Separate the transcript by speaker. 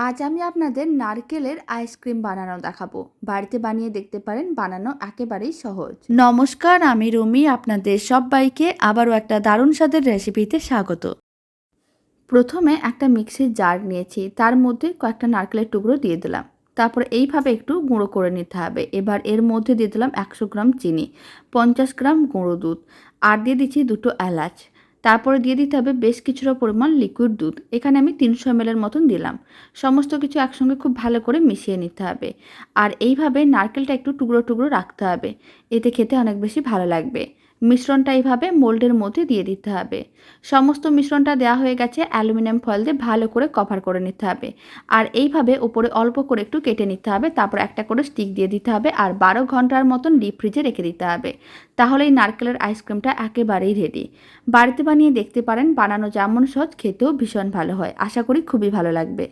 Speaker 1: আজ আমি আপনাদের নারকেলের আইসক্রিম বানানো দেখাবো। বাড়িতে বানিয়ে দেখতে পারেন, বানানো একেবারেই সহজ। নমস্কার, আমি রুমি, আপনাদের সবাইকে আবারও একটা দারুণ স্বাদের রেসিপিতে স্বাগত। প্রথমে একটা মিক্সির জার নিয়েছি, তার মধ্যে কয়েকটা নারকেলের টুকরো দিয়ে দিলাম। তারপর এইভাবে একটু গুঁড়ো করে নিতে হবে। এবার এর মধ্যে দিয়ে দিলাম 100 গ্রাম চিনি, 50 গ্রাম গুঁড়ো দুধ, আর দিয়ে দিচ্ছি দুটো এলাচ। তারপরে দিয়ে দিতে হবে বেশ কিছুটা পরিমাণ লিকুইড দুধ, এখানে আমি 300 ml এর মতন দিলাম। সমস্ত কিছু একসঙ্গে খুব ভালো করে মিশিয়ে নিতে হবে। আর এইভাবে নারকেলটা একটু টুকরো টুকরো রাখতে হবে, এতে খেতে অনেক বেশি ভালো লাগবে। মিশ্রণটা এইভাবে মোল্ডের মধ্যে দিয়ে দিতে হবে। সমস্ত মিশ্রণটা দেওয়া হয়ে গেছে, অ্যালুমিনিয়াম ফয়েল দিয়ে ভালো করে কভার করে নিতে হবে। আর এইভাবে উপরে অল্প করে একটু কেটে নিতে হবে, তারপর একটা করে স্টিক দিয়ে দিতে হবে, আর 12 ঘন্টার মতন ডিপ ফ্রিজে রেখে দিতে হবে। তাহলে এই নারকেলের আইসক্রিমটা একেবারেই রেডি। বাড়িতে বানিয়ে দেখতে পারেন, বানানো যেমন সহজ, খেতেও ভীষণ ভালো হয়। আশা করি খুবই ভালো লাগবে।